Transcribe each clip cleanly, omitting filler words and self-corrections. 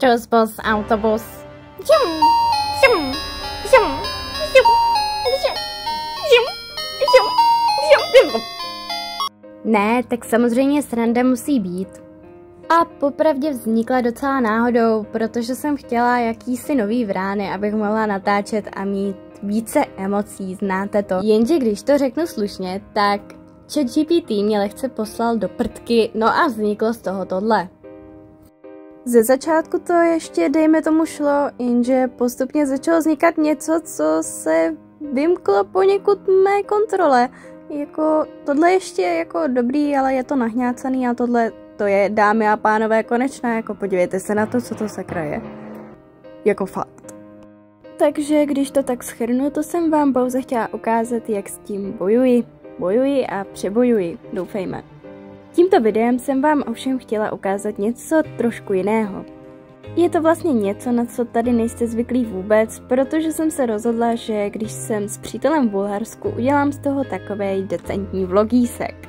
Čus bus, autobus. Žum, žum, žum, žum, žum, žum, žum, žum, žum. Ne, tak samozřejmě sranda musí být. A popravdě vznikla docela náhodou, protože jsem chtěla jakýsi nový vrány, abych mohla natáčet a mít více emocí, znáte to. Jenže když to řeknu slušně, tak ChatGPT mě lehce poslal do prdky, no a vzniklo z toho tohle. Ze začátku to ještě, dejme tomu, šlo, jenže postupně začalo vznikat něco, co se vymklo poněkud mé kontrole. Jako, tohle ještě jako dobrý, ale je to nahňácaný a tohle, to je, dámy a pánové, konečné, jako podívejte se na to, co to sakra je. Jako fakt. Takže když to tak shrnu, to jsem vám pouze chtěla ukázat, jak s tím bojuji a přebojuji, doufejme. Tímto videem jsem vám ovšem chtěla ukázat něco trošku jiného. Je to vlastně něco, na co tady nejste zvyklí vůbec, protože jsem se rozhodla, že když jsem s přítelem v Bulharsku, udělám z toho takovej decentní vlogísek.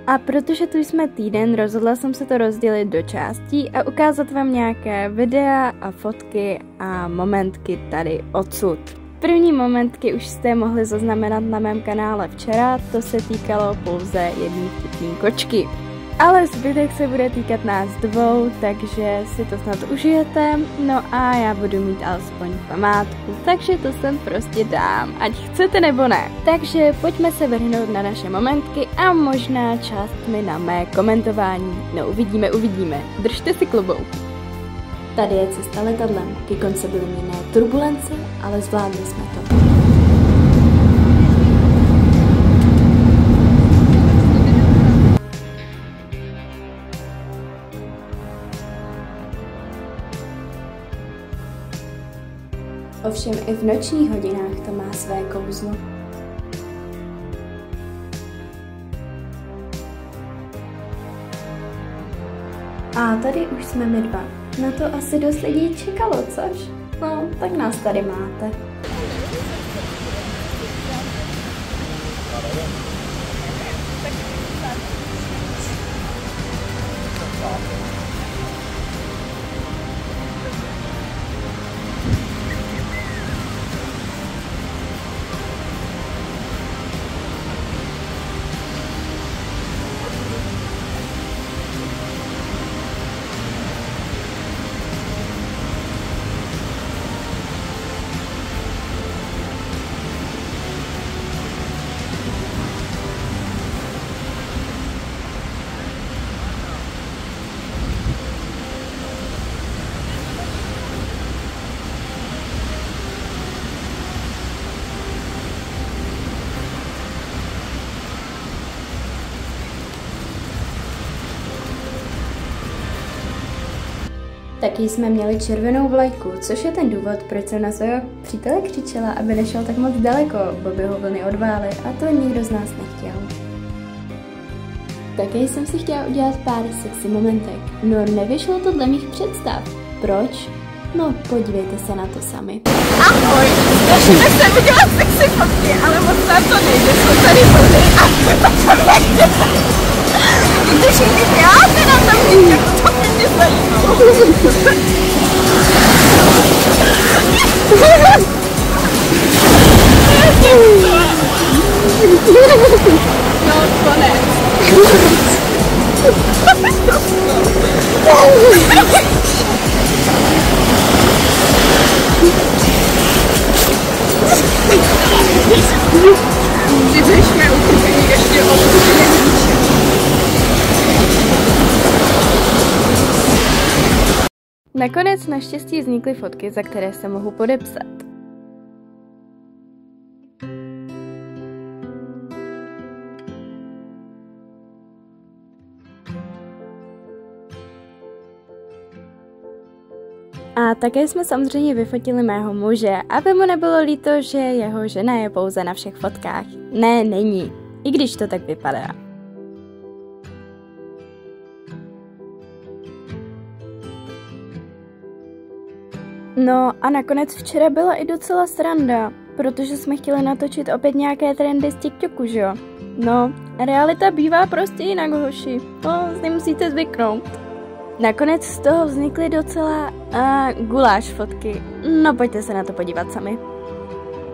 A protože tu jsme týden, rozhodla jsem se to rozdělit do částí a ukázat vám nějaké videa a fotky a momentky tady odsud. První momentky už jste mohli zaznamenat na mém kanále včera, to se týkalo pouze jedné vtipné kočky. Ale zbytek se bude týkat nás dvou, takže si to snad užijete, no a já budu mít alespoň památku, takže to sem prostě dám, ať chcete nebo ne. Takže pojďme se vrhnout na naše momentky a možná část mi na mé komentování. No uvidíme. Držte si klobouk. Tady je cesta letadlem, ke konci byly mírné turbulence, ale zvládli jsme to. Ovšem i v nočních hodinách to má své kouzlo. A tady už jsme my dva. Na to asi dost lidí čekalo, což? No, tak nás tady máte. Taky jsme měli červenou vlajku, což je ten důvod, proč jsem na svého přítele křičela, aby nešel tak moc daleko, bo by ho vlny odvály a to nikdo z nás nechtěl. Taky jsem si chtěla udělat pár sexy momentek, no nevyšlo to dle mých představ. Proč? No podívejte se na to sami. Ahoj, snažíme se udělat sexy fotky, ale moc nám to nejde, jsou tady vlny a to nejde. Když jich děláte na tom výtěku, to by mě zajímalo. No, konec. Kdybychom ukryli ještě odpuštění. Nakonec naštěstí vznikly fotky, za které se mohu podepsat. A také jsme samozřejmě vyfotili mého muže, aby mu nebylo líto, že jeho žena je pouze na všech fotkách. Ne, není. I když to tak vypadá. No a nakonec včera byla i docela sranda, protože jsme chtěli natočit opět nějaké trendy z TikToku, že jo? No, realita bývá prostě jinak, hoši. No, nemusíte zvyknout. Nakonec z toho vznikly docela guláš fotky. No pojďte se na to podívat sami.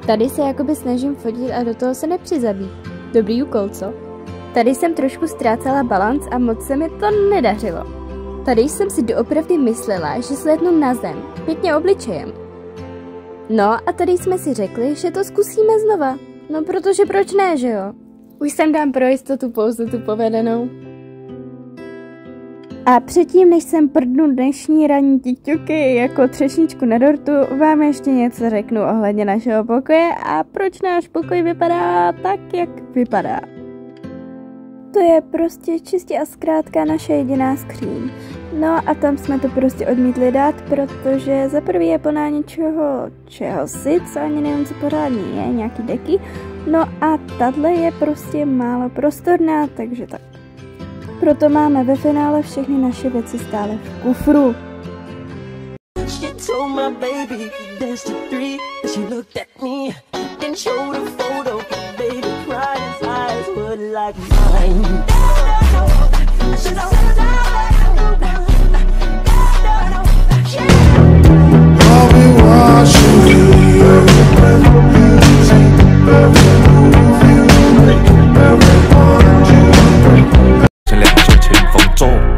Tady se jakoby snažím fotit a do toho se nepřizabít. Dobrý úkol, co? Tady jsem trošku ztrácela balanc a moc se mi to nedařilo. Tady jsem si doopravdy myslela, že slétnu na zem, pěkně obličejem. No a tady jsme si řekli, že to zkusíme znova. No protože proč ne, že jo? Už jsem dám pro jistotu pouze tu povedenou. A předtím, než jsem prdnu dnešní ranní tikťuky jako třešničku na dortu, vám ještě něco řeknu ohledně našeho pokoje a proč náš pokoj vypadá tak, jak vypadá. To je prostě čistě a zkrátka naše jediná skříň. No a tam jsme to prostě odmítli dát, protože za prvý je plná něčeho, čehosi, co ani nevím, co pořádně je, nějaký deky. No a tahle je prostě málo prostorná, takže tak. Proto máme ve finále všechny naše věci stále v kufru.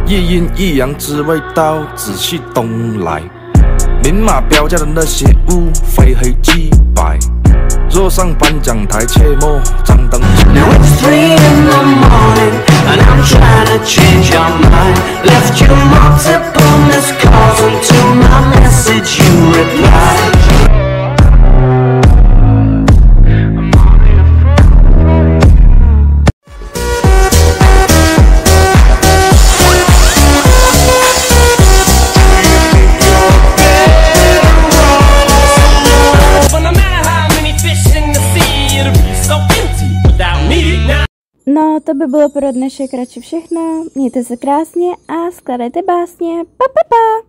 一阴一阳之味道，仔细东来。明码标价的那些物，非黑即白。若上颁奖台，切莫张灯。Now it's 3 in the morning, and I'm trying to change your mind. Left you multiple missed calls, and to my message you replied. No, to by bylo pro dnešek radši všechno. Mějte se krásně a skládejte básně. Pa, pa, pa.